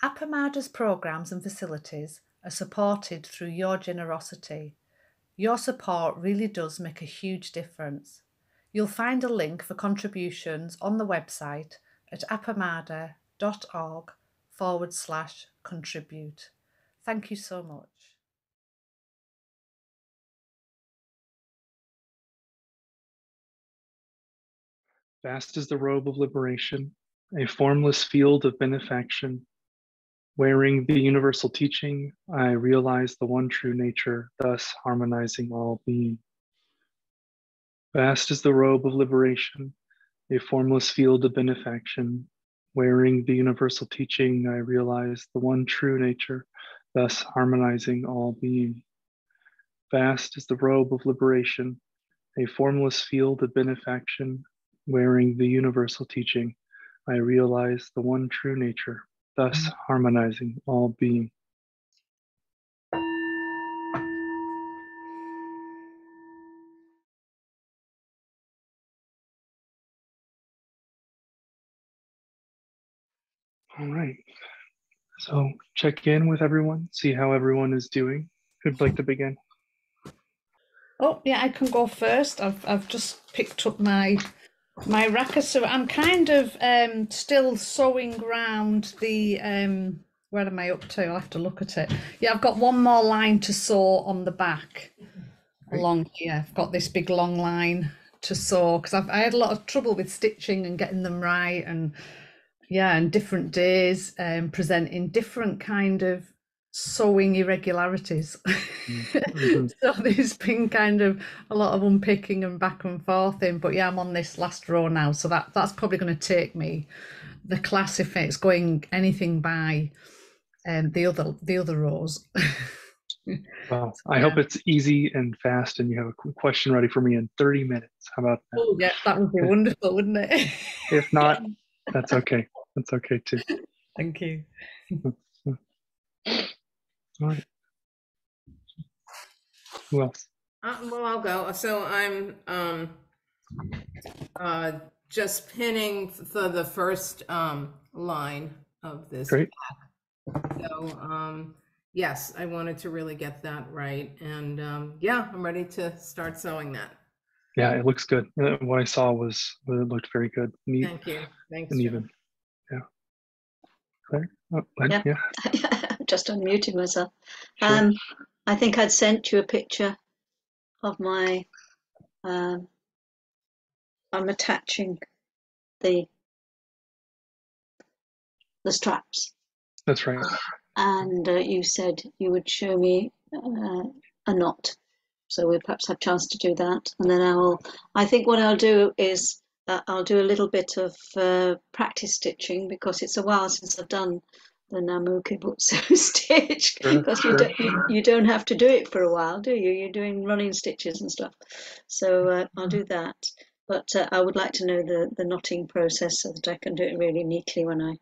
Appamada's programmes and facilities are supported through your generosity. Your support really does make a huge difference. You'll find a link for contributions on the website at appamada.org/contribute. Thank you so much. Vast is the robe of liberation, a formless field of benefaction. Wearing the universal teaching, I realize the one true nature, thus harmonizing all being. Vast is the robe of liberation, a formless field of benefaction. Wearing the universal teaching, I realize the one true nature, thus harmonizing all being. Vast is the robe of liberation, a formless field of benefaction. Wearing the universal teaching, I realize the one true nature, thus harmonizing all being. All right, so check in with everyone, see how everyone is doing. Who'd like to begin? Oh yeah, I can go first. I've just picked up my racket, so I'm kind of still sewing around the where am I up to? I'll have to look at it. Yeah, I've got one more line to sew on the back. Great. Along here, I've got this big long line to sew because I had a lot of trouble with stitching and getting them right, and yeah, and different days presenting different kind of sewing irregularities. Mm-hmm. So there's been kind of a lot of unpicking and back and forth in, but yeah, I'm on this last row now, so that's probably going to take me the class if it's going anything by the other rows. Well, I hope it's easy and fast and you have a question ready for me in 30 minutes. How about that? Oh yeah, that would be wonderful, wouldn't it? If not, that's okay. That's okay too. Thank you. All right. Who else? Well, I'll go. So I'm just pinning for the first line of this. Great. So yes, I wanted to really get that right, and yeah, I'm ready to start sewing that. Yeah, it looks good. What I saw was it looked very good. Neat. Thank you. Thanks, and John. even. Yeah. Claire? Oh, Yeah. yeah. Just unmuted myself. Sure. I think I'd sent you a picture of my. I'm attaching the straps. That's right. And you said you would show me a knot, so we'll perhaps have a chance to do that. And then I think what I'll do is I'll do a little bit of practice stitching, because it's a while since I've done the Namuke Butsu stitch, because you don't have to do it for a while, do you? You're doing running stitches and stuff. So I'll do that. But I would like to know the knotting process so that I can do it really neatly when I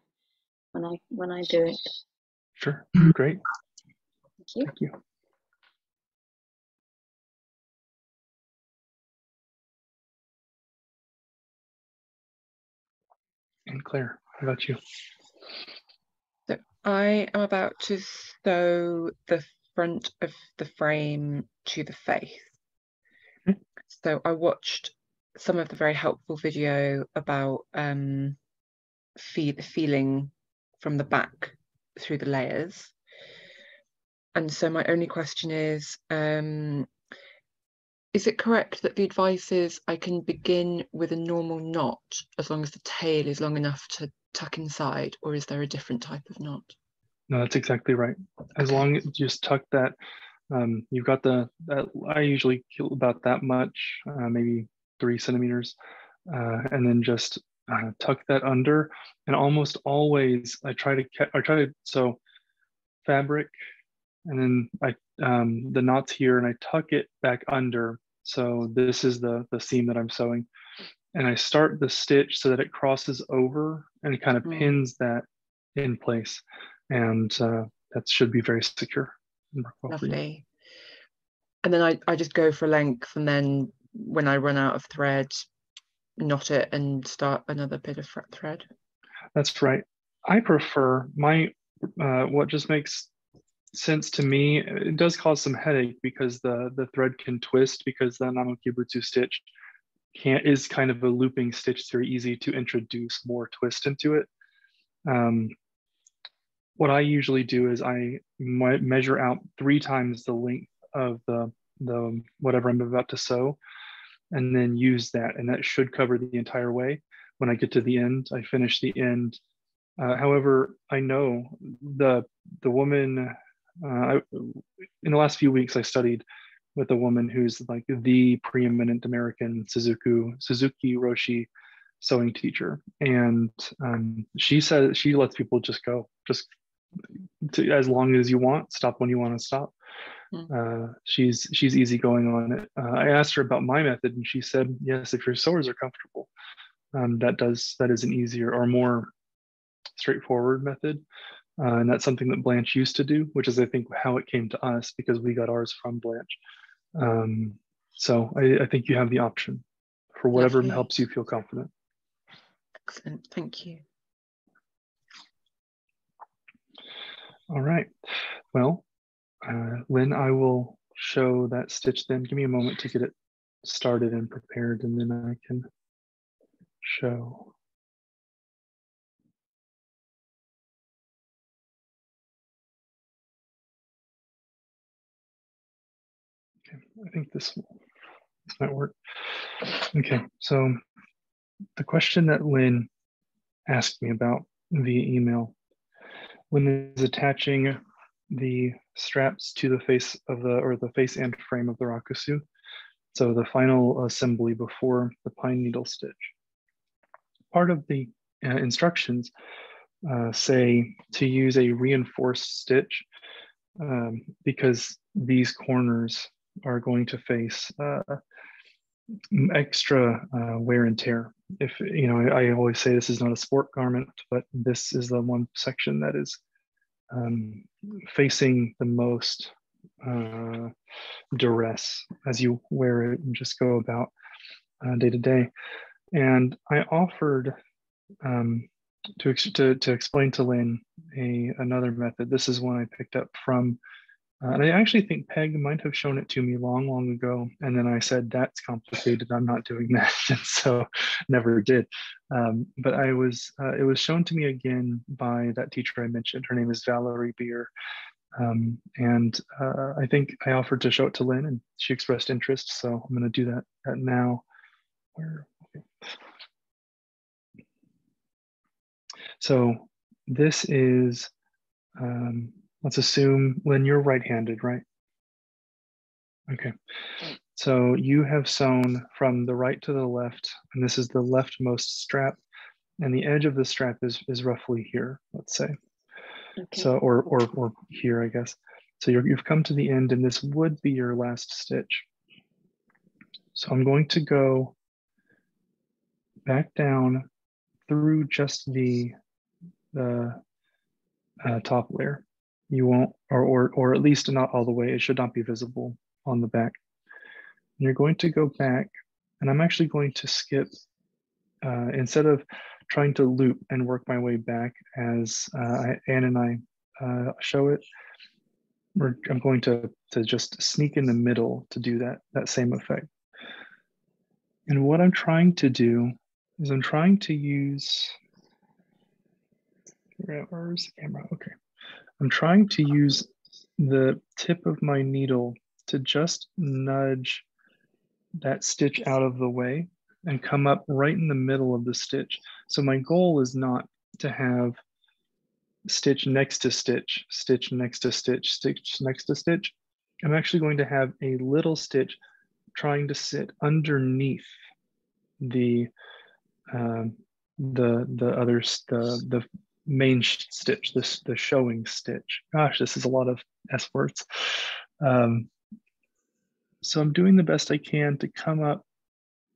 do it. Sure. Great. Thank you. Thank you. And Claire, how about you? So I am about to sew the front of the frame to the face. Mm-hmm. So I watched some of the very helpful video about feeling from the back through the layers. And so my only question is it correct that the advice is I can begin with a normal knot as long as the tail is long enough to tuck inside, or is there a different type of knot? No, that's exactly right. As long as you just tuck that, you've got I usually kill about that much, maybe 3 centimeters, and then just tuck that under. And almost always I try to sew fabric, and then the knot's here, and I tuck it back under. So this is the seam that I'm sewing, and I start the stitch so that it crosses over and it kind of pins that in place, and that should be very secure. Lovely. And then I just go for length, and then when I run out of thread, knot it and start another bit of thread. That's right. I prefer, my what just makes sense to me, it does cause some headache because the thread can twist, because the Namokibutsu stitch is kind of a looping stitch. It's very easy to introduce more twist into it. What I usually do is I measure out 3 times the length of the whatever I'm about to sew, and then use that, and that should cover the entire way. When I get to the end, I finish the end. However, I know the woman, in the last few weeks, I studied with a woman who's like the preeminent American Suzuki Roshi sewing teacher. And she says she lets people just go, as long as you want, stop when you want to stop. She's easygoing on it. I asked her about my method, and she said, yes, if your sewers are comfortable, that is an easier or more straightforward method. And that's something that Blanche used to do, which is, I think, how it came to us, because we got ours from Blanche. So I think you have the option for whatever Lovely. helps you feel confident. Excellent, thank you. All right, well, Lynn, I will show that stitch then. Give me a moment to get it started and prepared, and then I can show. Okay, I think this might work. Okay, so the question that Lynn asked me about via email, when is attaching the straps to the face of the face and frame of the rakusu, so the final assembly before the pine needle stitch. Part of the instructions say to use a reinforced stitch because these corners are going to face extra wear and tear. If you know, I always say this is not a sport garment, but this is the one section that is facing the most duress as you wear it and just go about day to day. And I offered to explain to Lynn another method. This is one I picked up from, and I actually think Peg might have shown it to me long ago. And then I said, that's complicated, I'm not doing that. And so never did. But it was shown to me again by that teacher I mentioned. Her name is Valerie Beer. And I think I offered to show it to Lynn, and she expressed interest. So I'm going to do that now. Okay. So this is, let's assume, Lynn, you're right-handed, right? Okay. So you have sewn from the right to the left, and this is the leftmost strap, and the edge of the strap is roughly here, let's say. Okay. So, or here, I guess. So you've come to the end, and this would be your last stitch. So I'm going to go back down through just the top layer. You won't, or at least not all the way. It should not be visible on the back. And you're going to go back, and I'm actually going to skip, instead of trying to loop and work my way back as Anne and I show it, I'm going to just sneak in the middle to do that same effect. And what I'm trying to do is I'm trying to use, where's the camera? Okay. I'm trying to use the tip of my needle to just nudge that stitch out of the way and come up right in the middle of the stitch. So my goal is not to have stitch next to stitch, stitch next to stitch, stitch next to stitch. I'm actually going to have a little stitch trying to sit underneath the main stitch, the showing stitch. Gosh, this is a lot of S words. So I'm doing the best I can to come up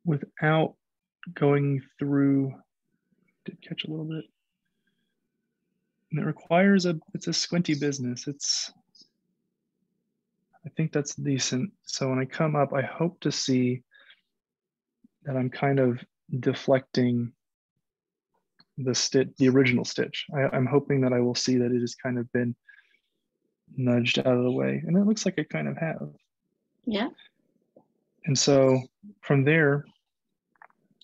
without going through. Did catch a little bit. And it requires it's a squinty business. I think that's decent. So when I come up, I hope to see that I'm kind of deflecting the stitch, the original stitch. I'm hoping that I will see that it has kind of been nudged out of the way, and it looks like I kind of have. Yeah. And so from there,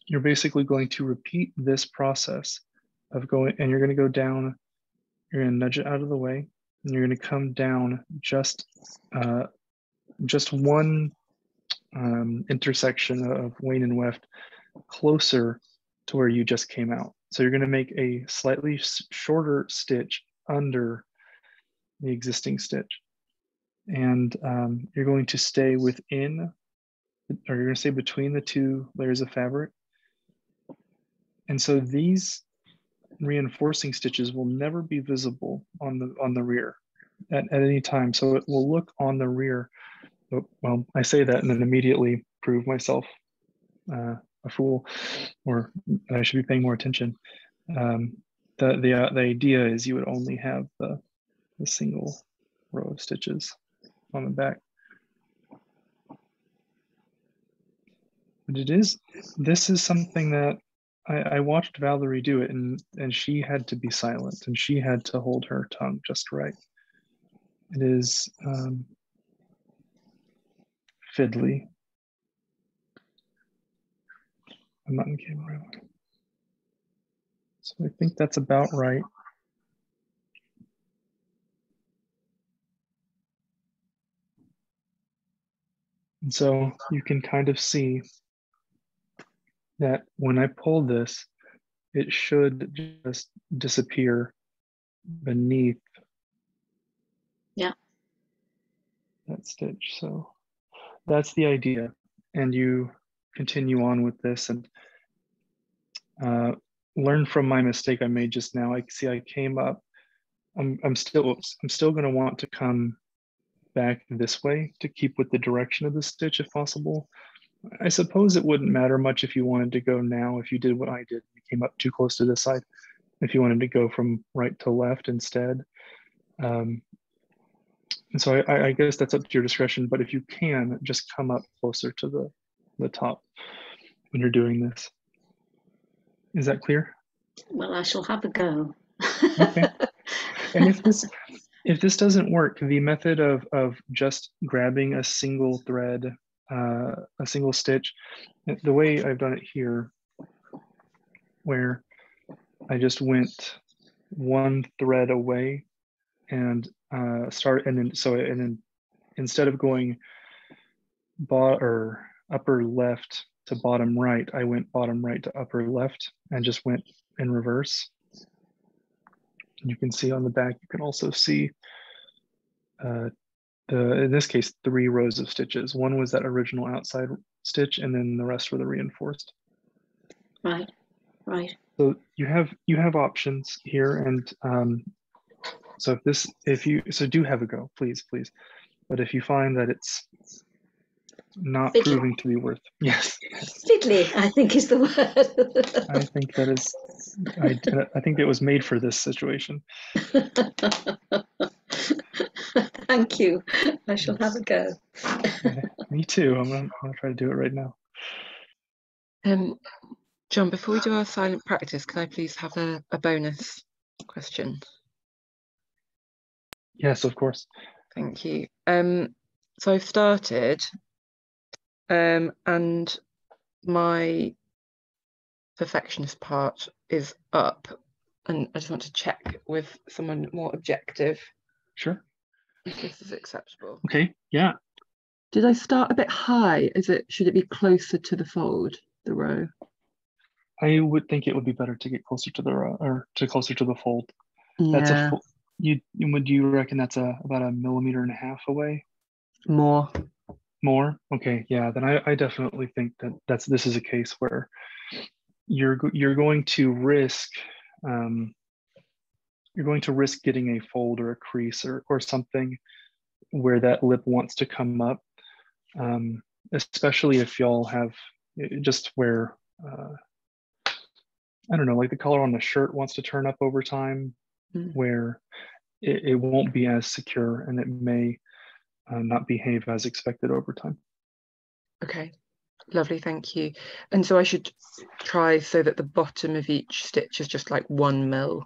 you're basically going to repeat this process of going, and you're going to go down, you're going to nudge it out of the way, and you're going to come down just one intersection of wane and weft closer to where you just came out. So you're going to make a slightly shorter stitch under the existing stitch. And you're going to stay within, or you're going to stay between the two layers of fabric. And so these reinforcing stitches will never be visible on the rear at any time. So it will look on the rear. Well, I say that and then immediately prove myself a fool, or I should be paying more attention. The idea is you would only have the single row of stitches on the back. But this is something that I watched Valerie do it, and she had to be silent, and she had to hold her tongue just right. It is fiddly. I'm not in camera. So I think that's about right. And so you can kind of see that when I pull this, it should just disappear beneath that stitch. So that's the idea. And you continue on with this and learn from my mistake I made just now. I see I came up. I'm still going to want to come back this way to keep with the direction of the stitch if possible. I suppose it wouldn't matter much if you wanted to go now, if you did what I did, you came up too close to this side, if you wanted to go from right to left instead. And so I guess that's up to your discretion, but if you can, just come up closer to the top when you're doing this. Is that clear? Well, I shall have a go. Okay. And if this doesn't work, the method of just grabbing a single thread, a single stitch, the way I've done it here, where I just went one thread away and then instead of going upper left to bottom right, I went bottom right to upper left and just went in reverse. You can see on the back, you can also see in this case, 3 rows of stitches. One was that original outside stitch, and then the rest were the reinforced. Right, right. So you have options here, and so do have a go, please. But if you find that it's not Fiddly. proving to be worth, yes, Fiddly, I think is the word. I think that is, I think it was made for this situation. Thank you. I shall have a go. Me too. I'm gonna try to do it right now. John, before we do our silent practice, can I please have a bonus question? Yes, of course. Thank you. So I've started, and my perfectionist part is up, and I just want to check with someone more objective. Sure. If this is acceptable. Okay. Yeah. Did I start a bit high? Should it be closer to the fold, the row? I would think it would be better to get closer to the row, or closer to the fold. Yeah. That's a would you reckon that's about 1.5 millimeters away? More. Okay. Yeah. Then I definitely think that this is a case where you're going to risk getting a fold or a crease or something where that lip wants to come up, especially if y'all have just where I don't know, like the collar on the shirt wants to turn up over time, where it won't be as secure and it may not behave as expected over time. Okay. Lovely, thank you. And so I should try so that the bottom of each stitch is just like 1 mil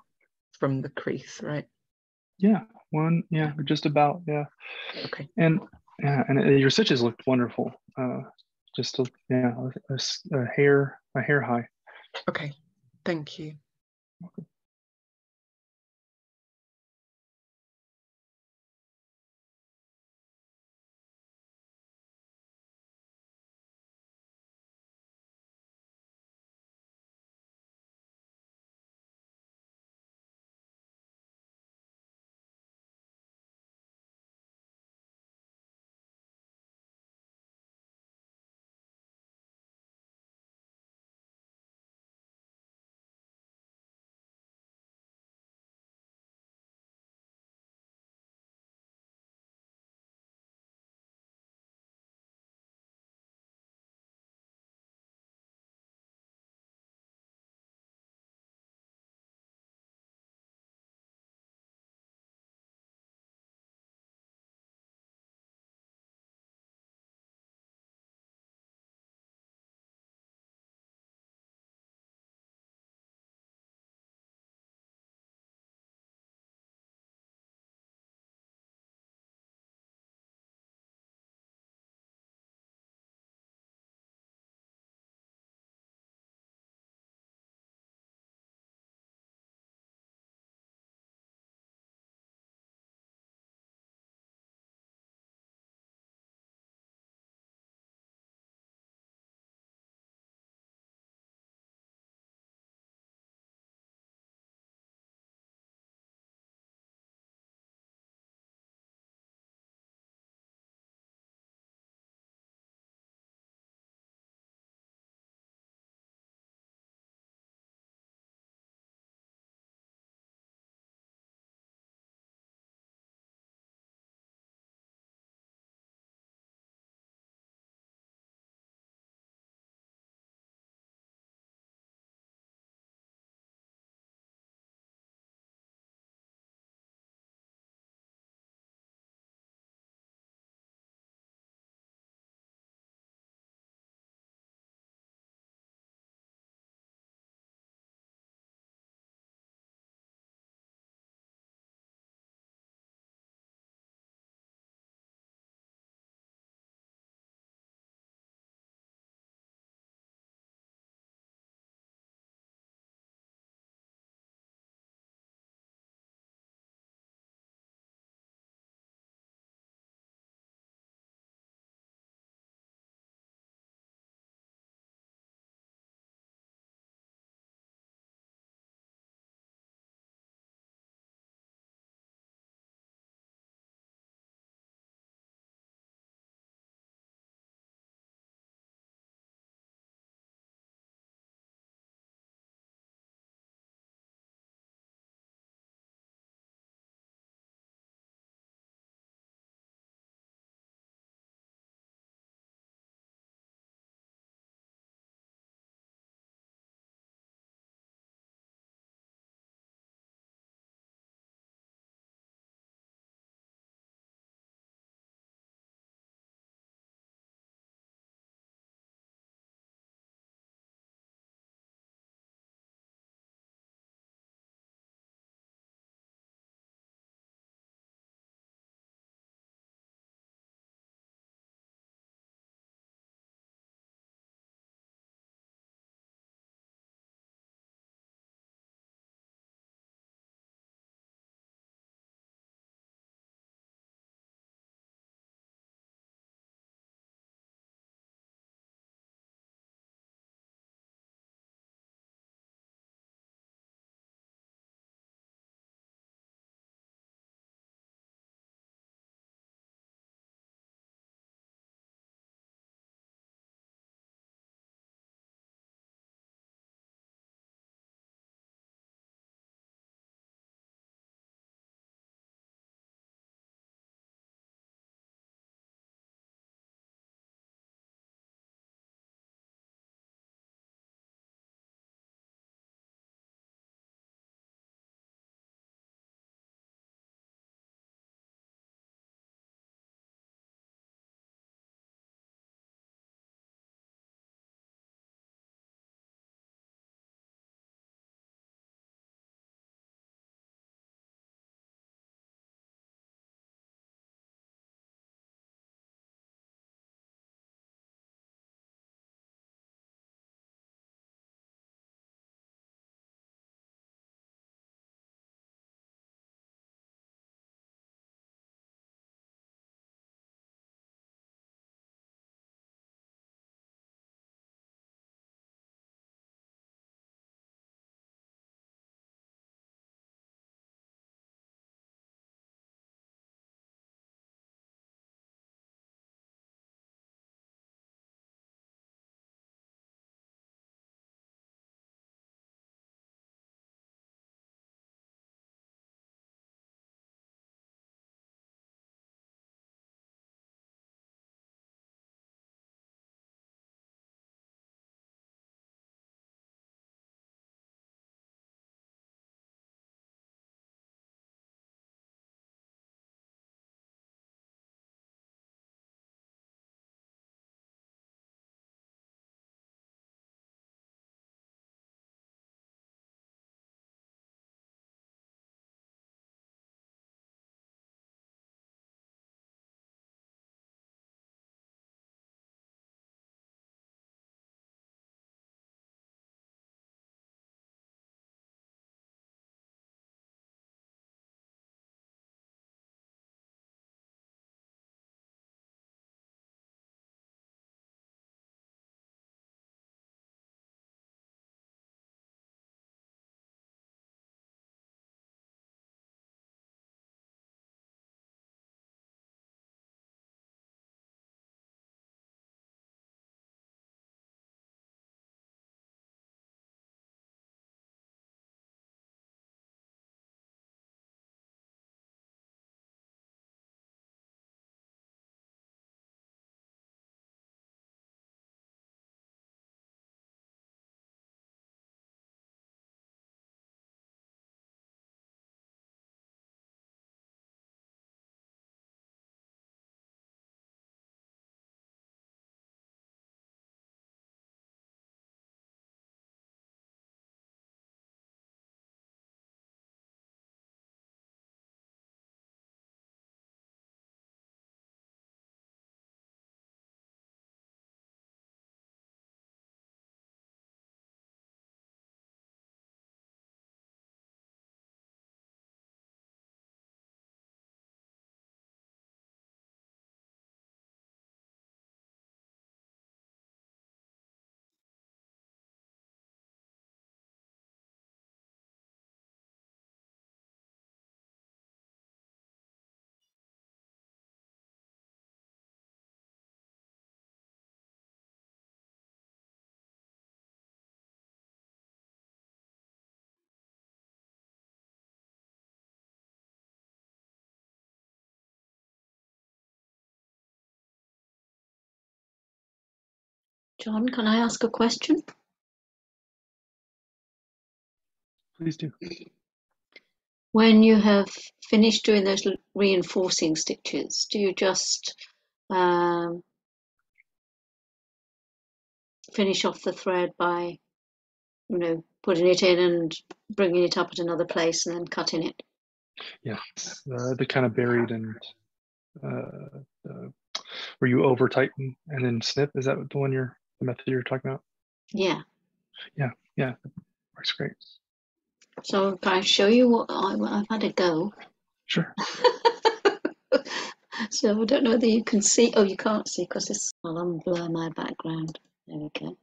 from the crease, right? Yeah, just about, yeah. Okay. And yeah, and your stitches looked wonderful. Just a hair high. Okay, thank you. John, can I ask a question? Please do. When you have finished doing those reinforcing stitches, do you just finish off the thread by, putting it in and bringing it up at another place and then cutting it? Yes, the kind of buried and where you over tighten and then snip. Is that the method you're talking about? Yeah. Yeah, that works great. So if I show you what I've had a go. Sure. So I don't know whether you can see. Oh, you can't see because I'll unblur my background. There we go.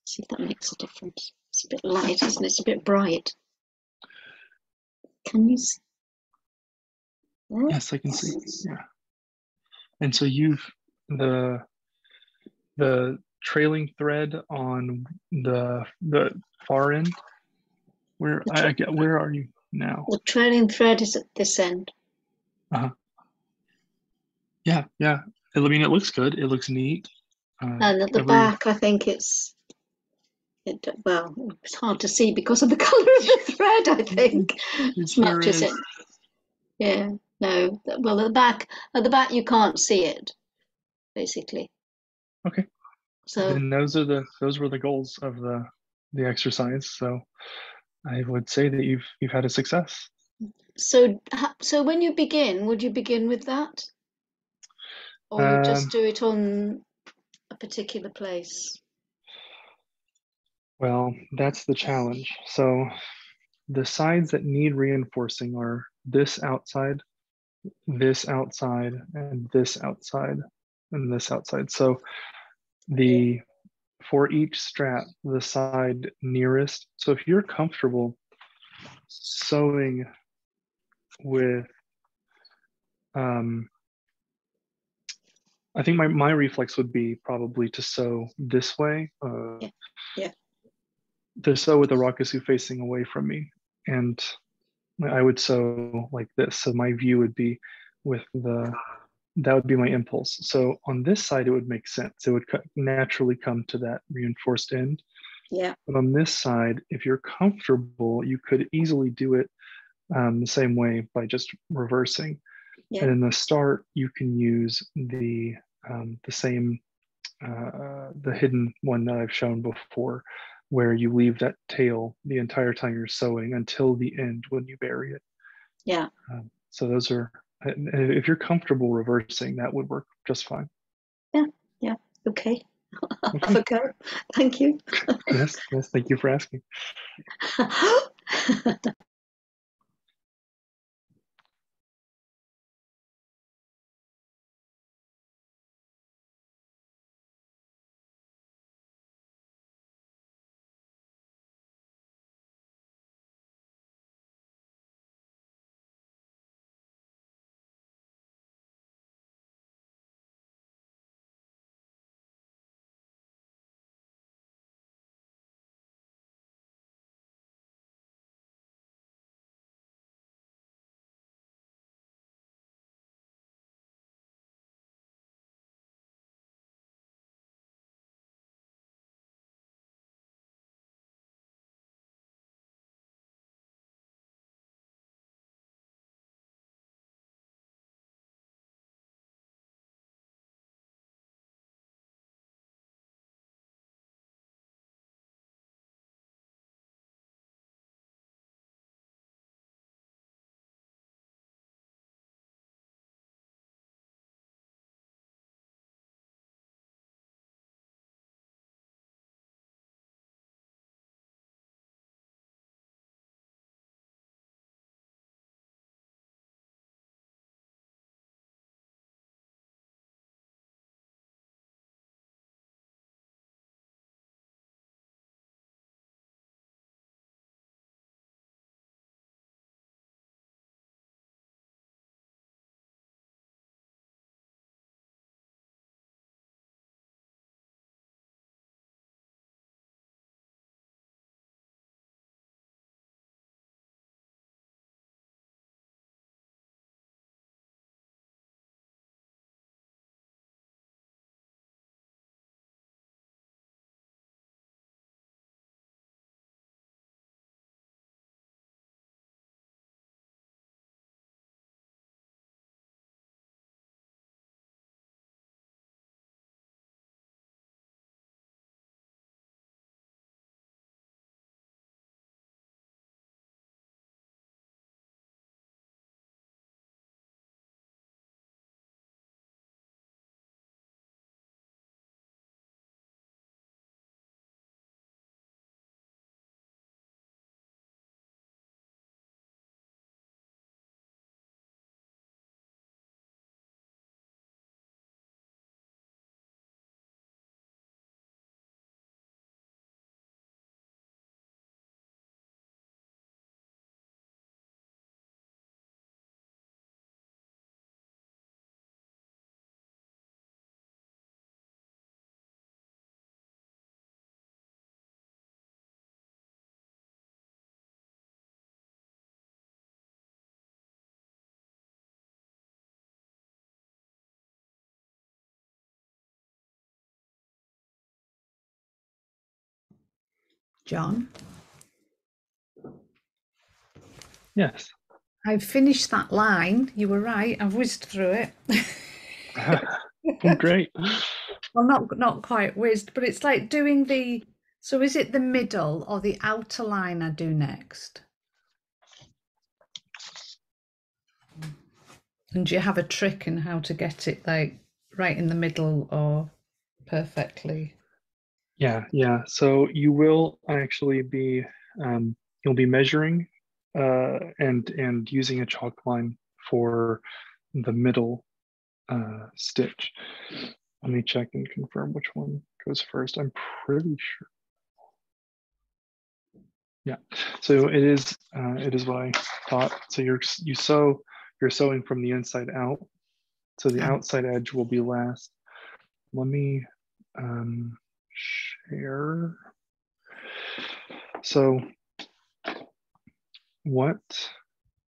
See if that makes a difference. It's a bit light, isn't it? It's a bit bright. Can you see? Yes, I can see. Yeah. And so you've the trailing thread on the far end. Where are you now? The trailing thread is at this end. Yeah. I mean, it looks good. It looks neat. And at the back, I think it's hard to see because of the colour of the thread, I think. It sure Matches is. it. Yeah, no. Well, at the back you can't see it, basically. Okay. So then those were the goals of the exercise. So I would say that you've had a success. So when you begin, would you begin with that? Or you just do it on a particular place? Well, that's the challenge. So the sides that need reinforcing are this outside, and this outside, and this outside. So for each strap, the side nearest. So if you're comfortable sewing with, I think my reflex would be probably to sew this way. Yeah. To sew with the Rakusu facing away from me, and I would sew like this. So my view would be that would be my impulse. So on this side, it would make sense. It would naturally come to that reinforced end. Yeah. But on this side, if you're comfortable, you could easily do it the same way by just reversing. Yeah. And in the start, you can use the same the hidden one that I've shown before, where you leave that tail the entire time you're sewing until the end when you bury it. Yeah. So those are, if you're comfortable reversing, that would work just fine. Yeah. Okay. Have a go. Thank you. Yes. Thank you for asking. John, Yes. I've finished that line. You were right. I've whizzed through it. Oh, great. Well, not quite whizzed, but it's like doing the. So is it the middle or the outer line I do next? And do you have a trick in how to get it like right in the middle or perfectly? Yeah. So you will actually be you'll be measuring and using a chalk line for the middle stitch. Let me check and confirm which one goes first. I'm pretty sure. Yeah. So it is what I thought. So you're sewing from the inside out. So the outside edge will be last. Let me share. So what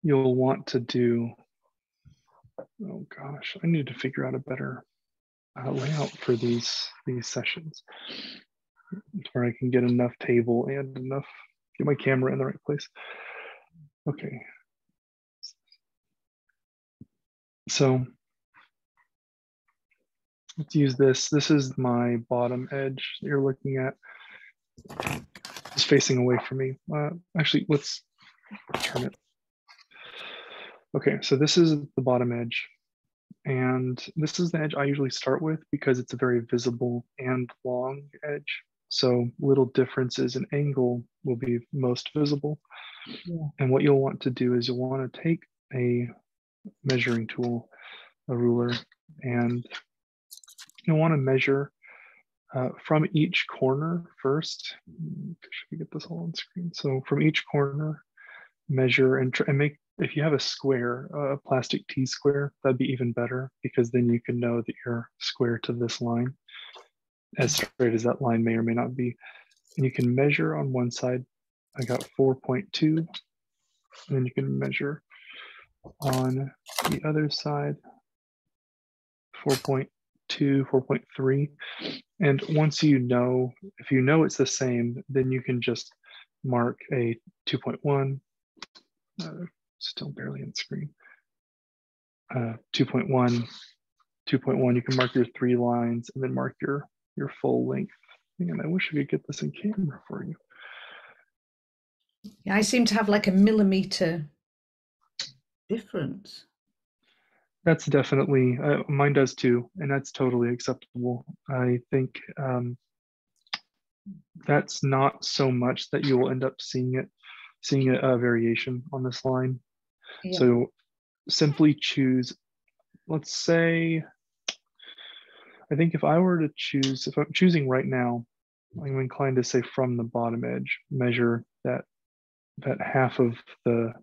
you'll want to do, oh gosh, I need to figure out a better layout for these sessions where I can get enough table and get my camera in the right place. Okay. So let's use this. This is my bottom edge that you're looking at. It's facing away from me. Actually, let's turn it. Okay, so this is the bottom edge. And this is the edge I usually start with because it's a very visible and long edge. So little differences in angle will be most visible. Yeah. And what you'll want to do is you'll want to take a measuring tool, a ruler, and you'll want to measure from each corner first. Should we get this all on screen? So from each corner, measure and make, if you have a square, a plastic T-square, that'd be even better because then you can know that you're square to this line, as straight as that line may or may not be. And you can measure on one side. I got 4.2, and then you can measure on the other side, 4.2, 4.3. And once you know, if you know it's the same, then you can just mark a 2.1, still barely on screen, 2.1, 2.1, you can mark your 3 lines and then mark your full length. And I wish I could get this in camera for you. Yeah, I seem to have like a millimeter difference. That's definitely, mine does too, and that's totally acceptable. I think that's not so much that you will end up seeing a variation on this line. Yeah. So simply choose, let's say, I think if I were to choose, if I'm choosing right now, I'm inclined to say from the bottom edge, measure that half of the,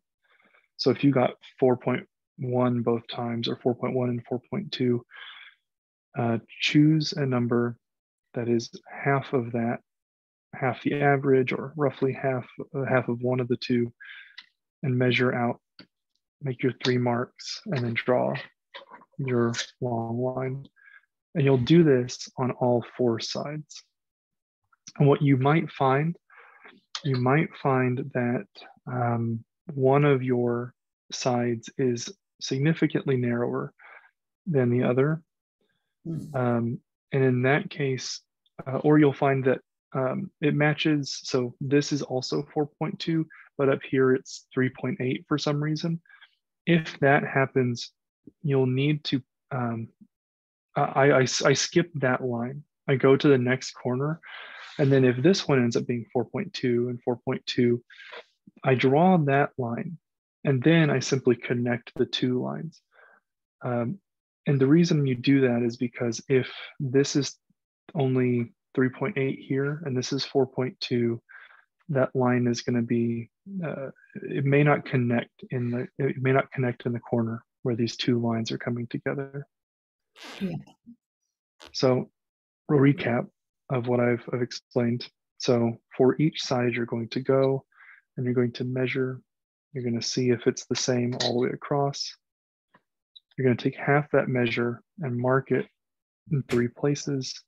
so if you got 4.1 both times or 4.1 and 4.2, choose a number that is half of that, half the average or roughly half of one of the two, and measure out, make your 3 marks and then draw your long line. And you'll do this on all 4 sides. And what you might find that one of your sides is significantly narrower than the other. And in that case, or you'll find that it matches. So this is also 4.2, but up here it's 3.8 for some reason. If that happens, you'll need to, I skip that line. I go to the next corner. And then if this one ends up being 4.2 and 4.2, I draw that line. And then I simply connect the 2 lines. And the reason you do that is because if this is only 3.8 here and this is 4.2, that line is going to be, it may not connect in the corner where these 2 lines are coming together. Yeah. So a recap of what I've explained. So for each side, you're going to go and you're going to measure. You're going to see if it's the same all the way across. You're going to take half that measure and mark it in 3 places.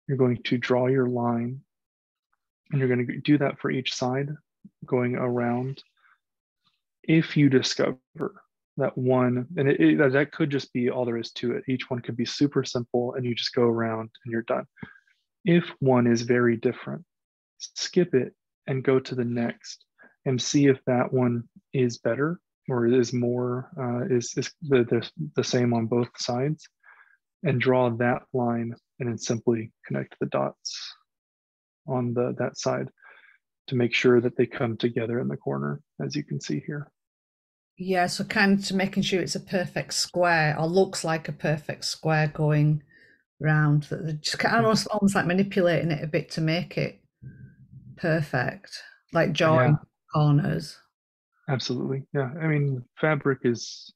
You're going to draw your line. And you're going to do that for each side, going around. If you discover that one, and that could just be all there is to it. Each one could be super simple and you just go around and you're done. If one is very different, skip it and go to the next and see if that one is better or is more, is the same on both sides, and draw that line and then simply connect the dots on that side to make sure that they come together in the corner, as you can see here. Yeah, so kind of to making sure it's a perfect square, or looks like a perfect square going round. That they're just kind of almost like manipulating it a bit to make it perfect, like join corners. Absolutely, yeah. I mean, fabric is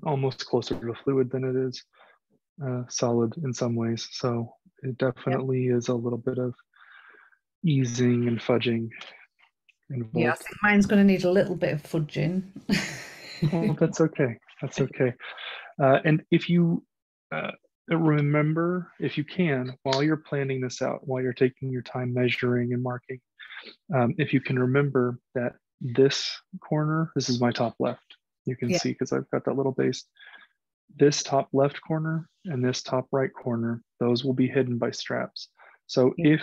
almost closer to fluid than it is solid in some ways. So it definitely is a little bit of easing and fudging involved. Yeah, I think mine's going to need a little bit of fudging. Well, that's okay. That's okay. And if you remember, if you can, while you're planning this out, while you're taking your time measuring and marking, if you can remember that this corner, this is my top left, you can see because I've got that little base. This top left corner and this top right corner, those will be hidden by straps. So if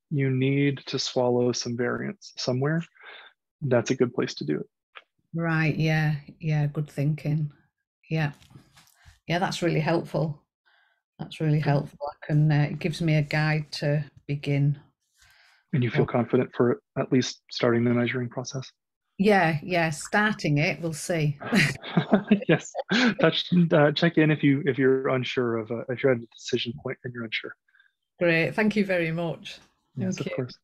you need to swallow some variance somewhere, that's a good place to do it. Right, yeah, good thinking. Yeah, that's really helpful. That's really helpful. I can, it gives me a guide to begin. And you feel confident for at least starting the measuring process? Yeah, starting it, we'll see. Yes, check in if you're unsure of if you're at a decision point and you're unsure. Great, thank you very much. Yes, Thank you. of course.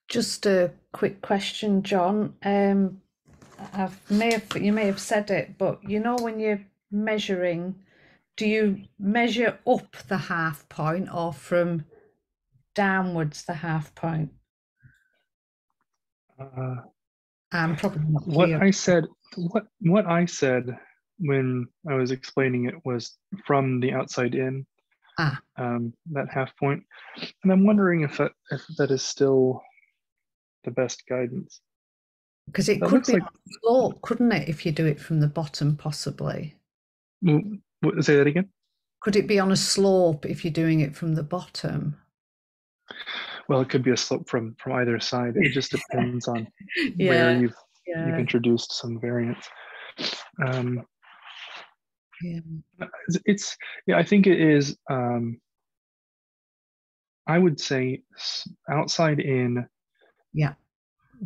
Just a quick question, John. You may have said it, but you know when you're measuring, do you measure up the half point or from downwards the half point? I'm probably not clear. What I said when I was explaining it was from the outside in, that half point, and I'm wondering if that is still the best guidance. Because it could be on a slope, couldn't it, if you do it from the bottom, possibly? Say that again? Could it be on a slope if you're doing it from the bottom? Well, it could be a slope from either side. It just depends on where you've introduced some variance. I think it is. I would say outside in. Yeah.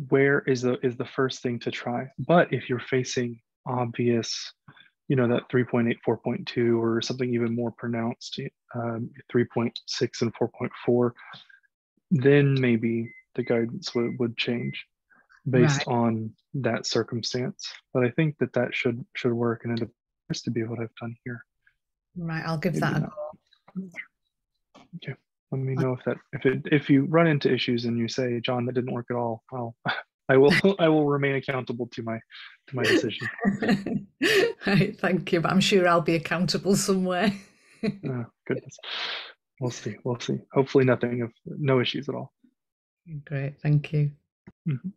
Where is the first thing to try? But if you're facing obvious, that 3.8, 4.2, or something even more pronounced, 3.6 and 4.4, then maybe the guidance would change based on that circumstance. But I think that should work, and it appears to be what I've done here. Right, I'll give that a go. Okay. Let me know if you run into issues and you say, John, that didn't work at all. I will remain accountable to my decision. Right, thank you. But I'm sure I'll be accountable somewhere. Oh, goodness. We'll see. Hopefully no issues at all. Great, thank you. Mm-hmm.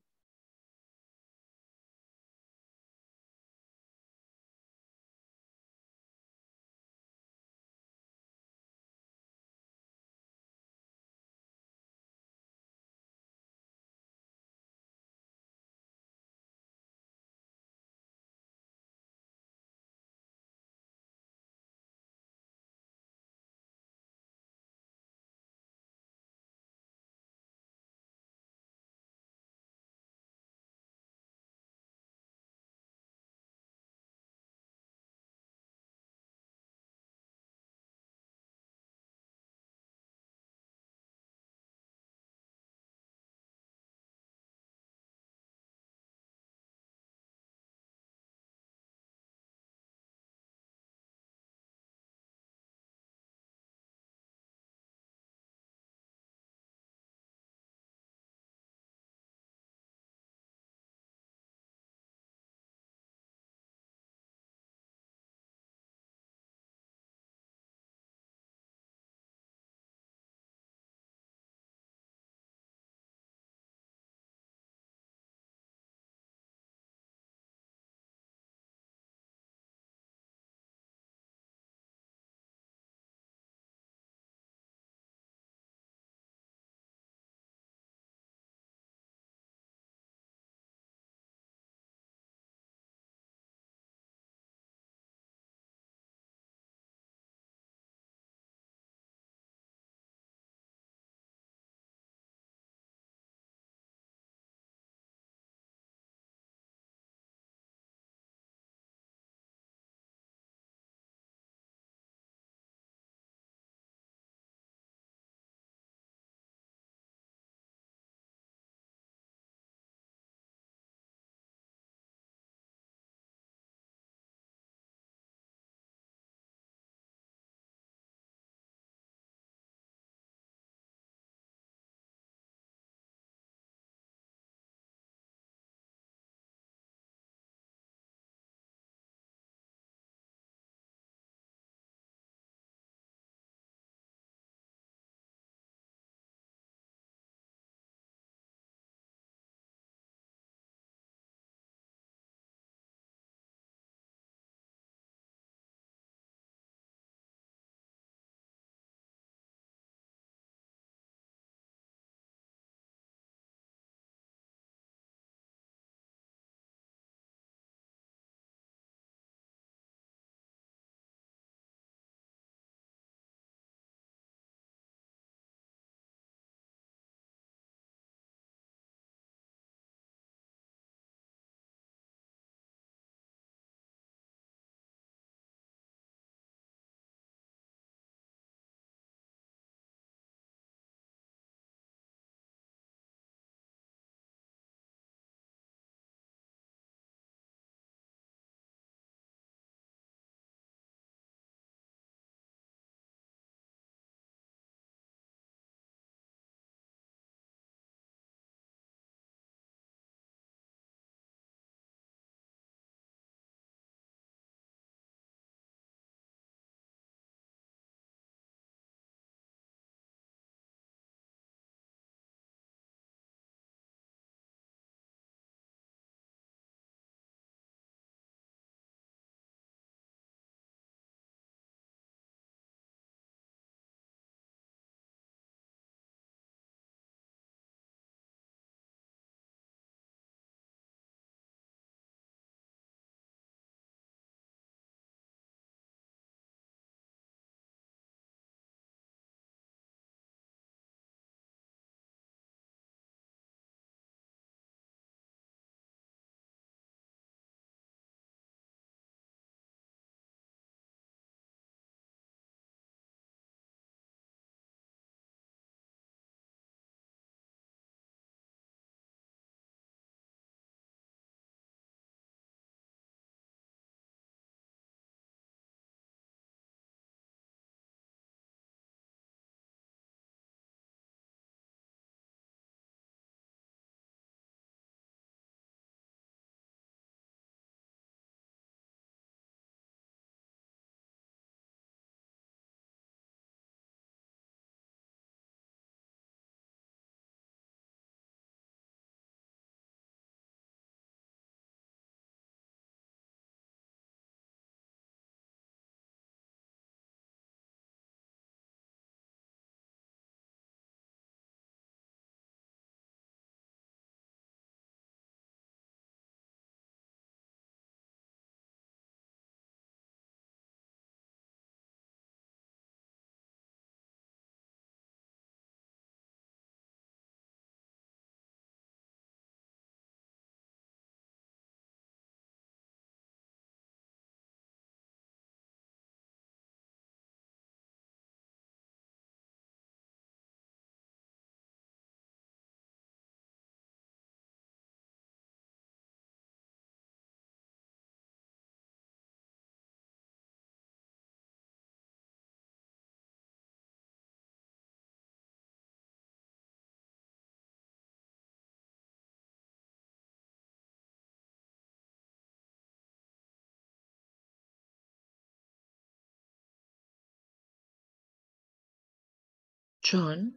John,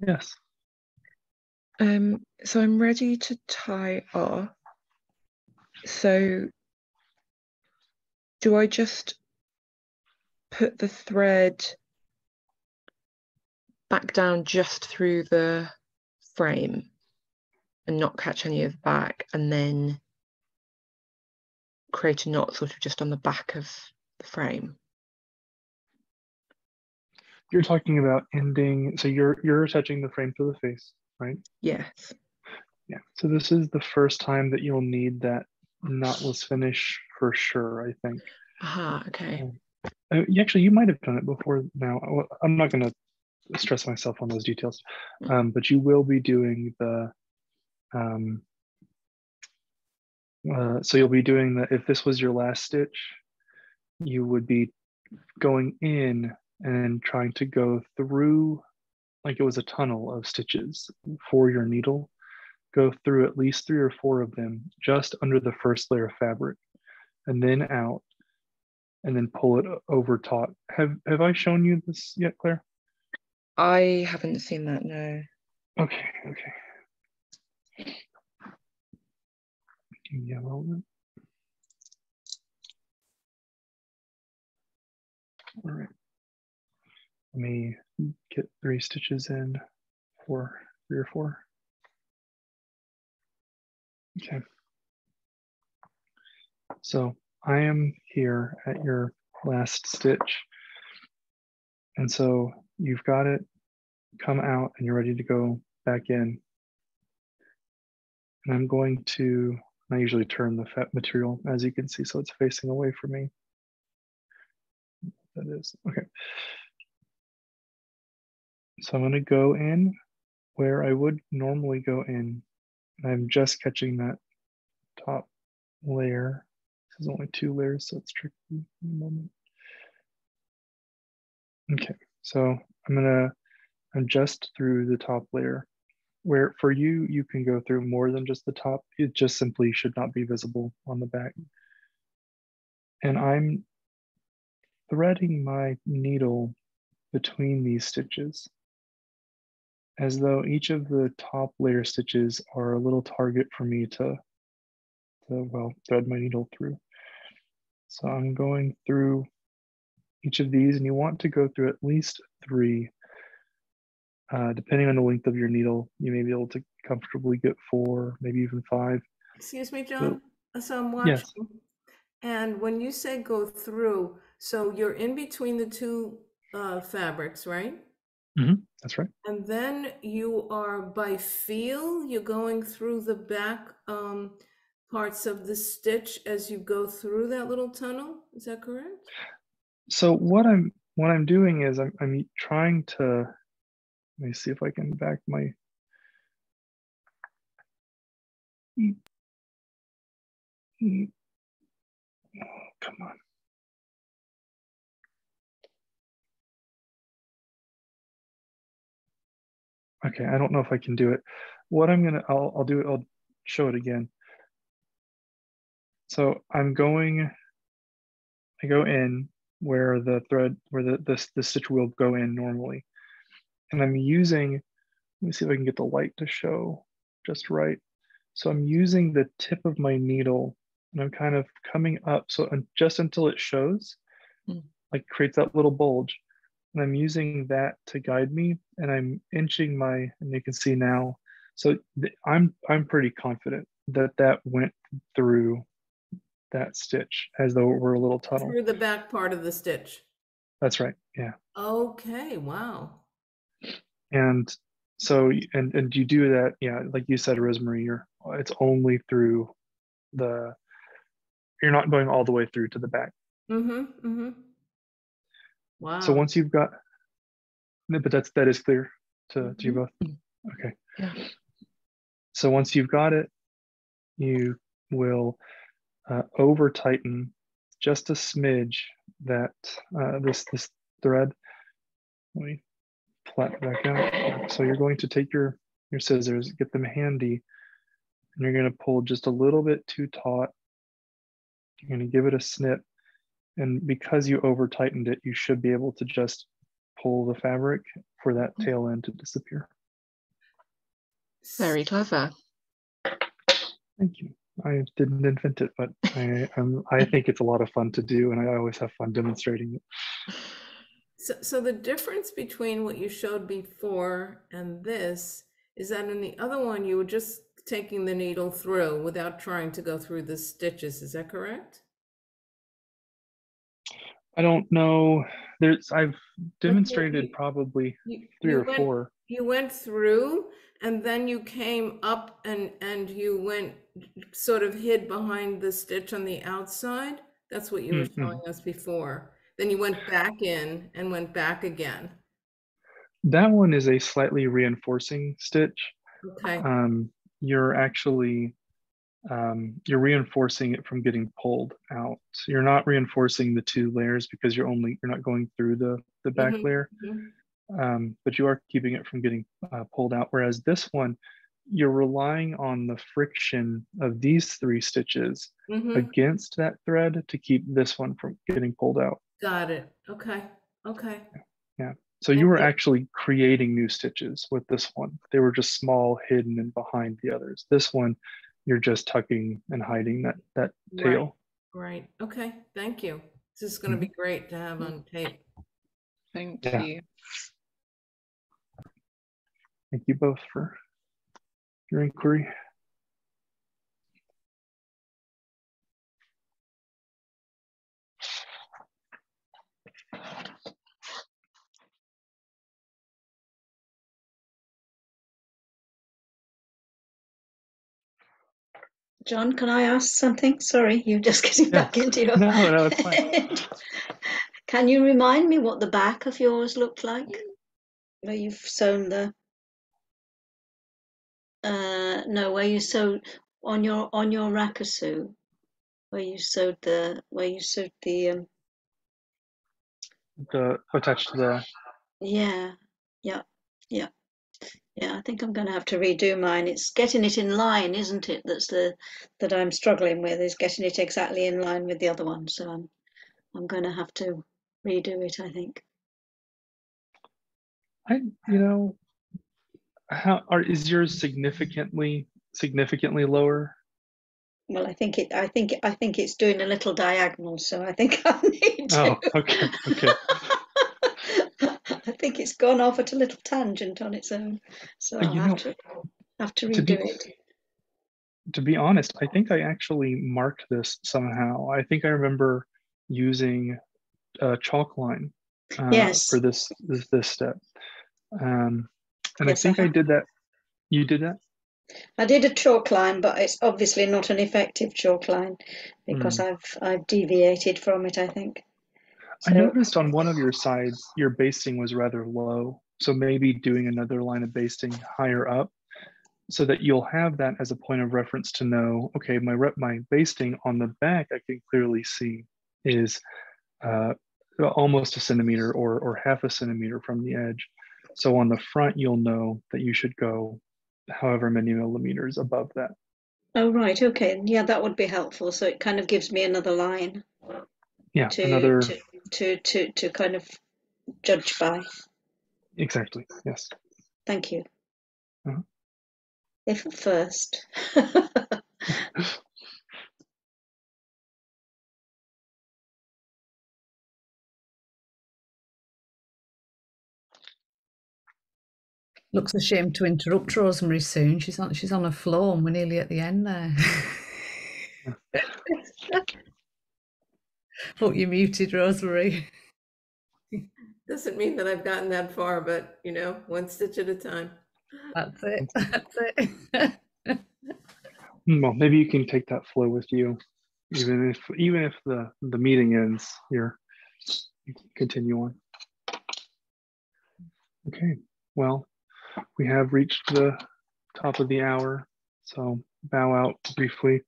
Yes. so I'm ready to tie off. So do I just put the thread back down just through the frame and not catch any of the back, and then create a knot sort of just on the back of the frame? You're talking about ending, so you're attaching the frame to the face, right? Yes. Yeah. So this is the first time that you'll need that knotless finish for sure, I think. Aha, okay. Actually, you might have done it before now. I'm not going to stress myself on those details, but you will be doing the, so you'll be doing the, if this was your last stitch, you would be going in and trying to go through, like it was a tunnel of stitches for your needle, go through at least 3 or 4 of them just under the first layer of fabric, and then out, and then pull it over taut. Have I shown you this yet, Claire? I haven't seen that, no. Okay. Yeah, well, all right. Let me get 3 stitches in for 3 or 4. Okay. So I am here at your last stitch. And so you've got it come out and you're ready to go back in. And I'm going to, I usually turn the fat material, as you can see, so it's facing away from me. That is, okay. So I'm gonna go in where I would normally go in. I'm just catching that top layer. This is only 2 layers, so it's tricky in a moment. Okay, so I'm just through the top layer. Where for you, you can go through more than just the top. It just simply should not be visible on the back. And I'm threading my needle between these stitches, as though each of the top layer stitches are a little target for me to well, thread my needle through. So I'm going through each of these, and you want to go through at least 3. Depending on the length of your needle, you may be able to comfortably get 4, maybe even 5. Excuse me, John. So I'm Yes. watching. And when you say go through, so you're in between the 2 fabrics, right? That's right. And then you are by feel, you're going through the back parts of the stitch as you go through that little tunnel. Is that correct? So what I'm doing is I'm trying to, let me see if I can back my, come on. Okay, I don't know if I can do it. What I'm gonna, I'll do it, I'll show it again. So I go in where the thread, where the stitch will go in normally. And I'm using, let me see if I can get the light to show just right. So I'm using the tip of my needle and I'm kind of coming up. So just until it shows, like creates that little bulge. And I'm using that to guide me, and I'm inching my, and you can see now. So I'm pretty confident that that went through that stitch as though it were a little tunnel. Through the back part of the stitch. That's right. Yeah. Okay. Wow. And so, and you do that. Yeah. Like you said, Rosemary, it's only through you're not going all the way through to the back. Wow. So once you've got, but that is clear to you both. Okay. Yeah. So once you've got it, you will over tighten just a smidge that this thread. Let me flatten back out. So you're going to take your scissors, get them handy, and you're going to pull just a little bit too taut. You're going to give it a snip, And because you over tightened it, you should be able to just pull the fabric for that tail end to disappear. Very clever. Thank you. I didn't invent it, but I think it's a lot of fun to do, and I always have fun demonstrating it. So the difference between what you showed before and this is that in the other one, you were just taking the needle through without trying to go through the stitches. Is that correct? I don't know. I've demonstrated probably three or four. You went through, and then you came up and you went sort of hid behind the stitch on the outside. That's what you were showing us before. Then you went back in and went back again. That one is a slightly reinforcing stitch. Okay. You're actually you're reinforcing it from getting pulled out. So you're not reinforcing the two layers because you're not going through the back layer, but you are keeping it from getting pulled out. Whereas this one, you're relying on the friction of these three stitches against that thread to keep this one from getting pulled out. Got it. Okay. Okay. Yeah. So you were actually creating new stitches with this one. They were just small, hidden, and behind the others. This one, you're just tucking and hiding that tail. Right. Okay. Thank you. This is going to be great to have on tape. Thank you. Thank you both for your inquiry. John, can I ask something? Sorry, you're just getting back into your... No, it's fine. Can you remind me what the back of yours looked like? Where you've sewn the... no, where you sewed on your Rakusu, where you sewed the attached to the... Yeah, I think I'm going to have to redo mine. It's getting it in line, isn't it? That I'm struggling with, is getting it exactly in line with the other one. So I'm going to have to redo it, I think. Is yours significantly lower? Well, I think it's doing a little diagonal, so I think I need to. Oh, okay. I think it's gone off at a little tangent on its own, so I'll have to redo it. To be honest, I think I actually marked this somehow. I think I remember using a chalk line for this step, and yes, I think I did that. You did that? I did a chalk line, but it's obviously not an effective chalk line because I've deviated from it, I think. So, I noticed on one of your sides, your basting was rather low. So maybe doing another line of basting higher up so that you'll have that as a point of reference to know, okay, my basting on the back, I can clearly see is almost a centimeter or half a centimeter from the edge. So on the front, you'll know that you should go however many millimeters above that. Oh, right. Okay. Yeah, that would be helpful. So it kind of gives me another line. Yeah, to kind of judge by. Exactly. Yes. Thank you. If at first. Looks a shame to interrupt Rosemary soon. She's on a floor and we're nearly at the end there. Hope you're muted, Rosemary. Doesn't mean that I've gotten that far, but one stitch at a time. That's it. That's it. Well, maybe you can take that flow with you, even if the meeting ends. You can continue on. Okay. Well, we have reached the top of the hour, so bow out briefly.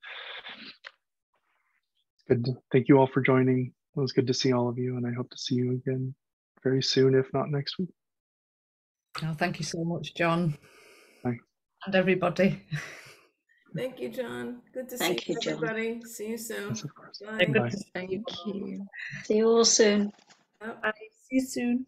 Good. Thank you all for joining. It was good to see all of you, and I hope to see you again very soon, if not next week. Oh, thank you so much, John. Bye. And everybody. Thank you, John. Good to Thank see you, John. everybody. See you soon. Yes, of course. Bye. Bye. Thank you. See you all soon. Yep. Bye. See you soon.